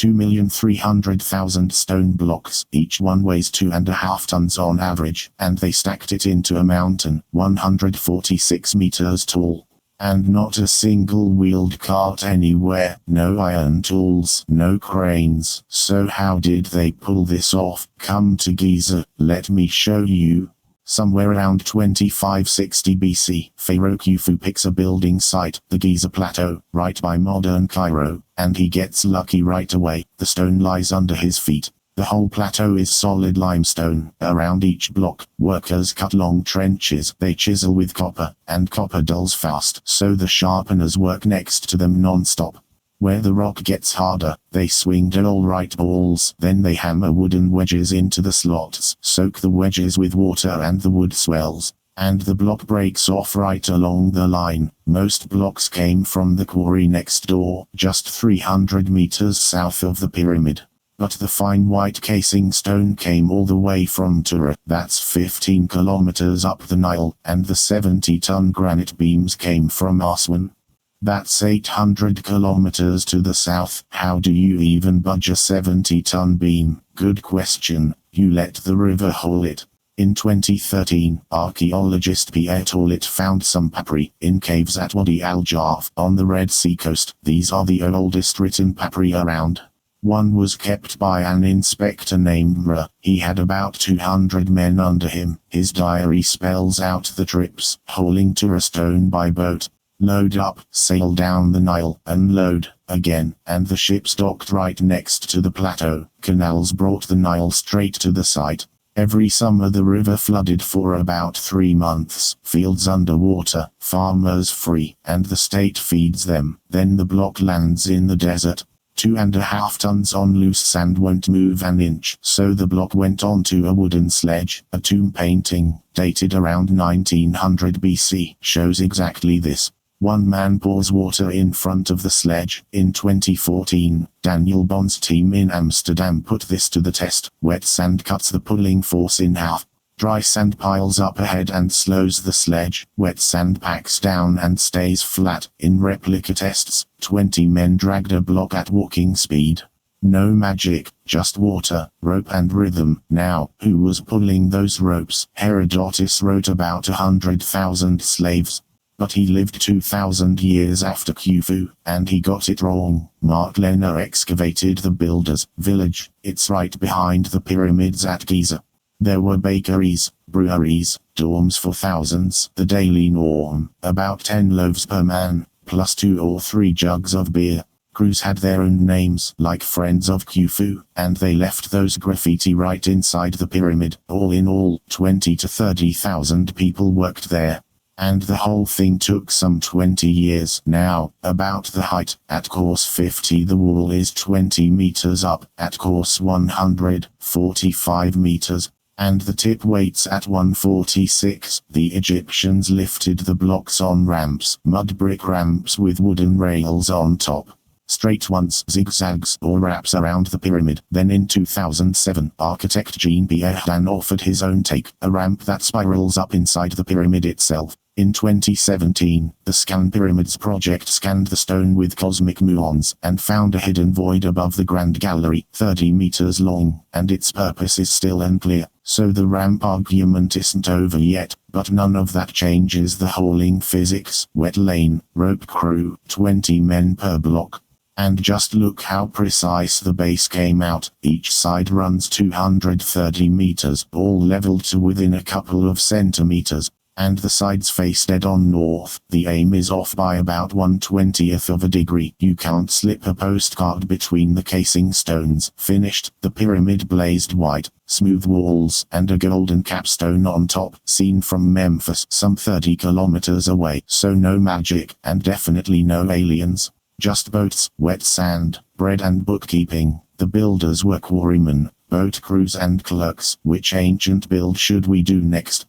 2,300,000 stone blocks, each one weighs 2.5 tons on average, and they stacked it into a mountain, 146 meters tall. And not a single wheeled cart anywhere, no iron tools, no cranes. So how did they pull this off? Come to Giza, let me show you. Somewhere around 2560 BC, Pharaoh Khufu picks a building site, the Giza Plateau, right by modern Cairo, and he gets lucky right away. The stone lies under his feet. The whole plateau is solid limestone. Around each block, workers cut long trenches. They chisel with copper, and copper dulls fast, so the sharpeners work next to them non-stop. Where the rock gets harder, they swing dull-right balls. Then they hammer wooden wedges into the slots, soak the wedges with water and the wood swells, and the block breaks off right along the line. Most blocks came from the quarry next door, just 300 meters south of the pyramid. But the fine white casing stone came all the way from Tura, that's 15 kilometers up the Nile, and the 70-ton granite beams came from Aswan. That's 800 kilometers to the south. How do you even budge a 70-ton beam? Good question. You let the river haul it. In 2013, archaeologist Pierre Tourlet found some papyri in caves at Wadi al-Jarf on the Red Sea coast. These are the oldest written papyri around. One was kept by an inspector named Ra. He had about 200 men under him. His diary spells out the trips: hauling to a stone by boat, load up, sail down the Nile, unload, again, and the ships docked right next to the plateau. Canals brought the Nile straight to the site. Every summer the river flooded for about 3 months, fields underwater, farmers free, and the state feeds them. Then the block lands in the desert. 2.5 tons on loose sand won't move an inch, so the block went onto a wooden sledge. A tomb painting, dated around 1900 BC, shows exactly this. One man pours water in front of the sledge. In 2014, Daniel Bond's team in Amsterdam put this to the test. Wet sand cuts the pulling force in half. Dry sand piles up ahead and slows the sledge. Wet sand packs down and stays flat. In replica tests, 20 men dragged a block at walking speed. No magic, just water, rope and rhythm. Now, who was pulling those ropes? Herodotus wrote about 100,000 slaves. But he lived 2,000 years after Khufu, and he got it wrong. Mark Lehner excavated the builder's village. It's right behind the pyramids at Giza. There were bakeries, breweries, dorms for thousands, the daily norm, about 10 loaves per man, plus 2 or 3 jugs of beer. Crews had their own names, like Friends of Khufu, and they left those graffiti right inside the pyramid. All in all, 20 to 30,000 people worked there. And the whole thing took some 20 years. Now, about the height. At course 50 the wall is 20 meters up, at course 100, 45 meters. And the tip waits at 146. The Egyptians lifted the blocks on ramps, mud brick ramps with wooden rails on top. Straight ones, zigzags, or wraps around the pyramid. Then in 2007, architect Jean-Pierre Dan offered his own take, a ramp that spirals up inside the pyramid itself. In 2017, the Scan Pyramids project scanned the stone with cosmic muons, and found a hidden void above the Grand Gallery, 30 meters long, and its purpose is still unclear. So the ramp argument isn't over yet, but none of that changes the hauling physics. Wet lane, rope crew, 20 men per block. And just look how precise the base came out. Each side runs 230 meters, all leveled to within a couple of centimeters. And the sides face dead on north. The aim is off by about 1/20th of a degree. You can't slip a postcard between the casing stones. Finished, the pyramid blazed white, smooth walls, and a golden capstone on top, seen from Memphis, some 30 kilometers away. So no magic, and definitely no aliens. Just boats, wet sand, bread and bookkeeping. The builders were quarrymen, boat crews and clerks. Which ancient build should we do next?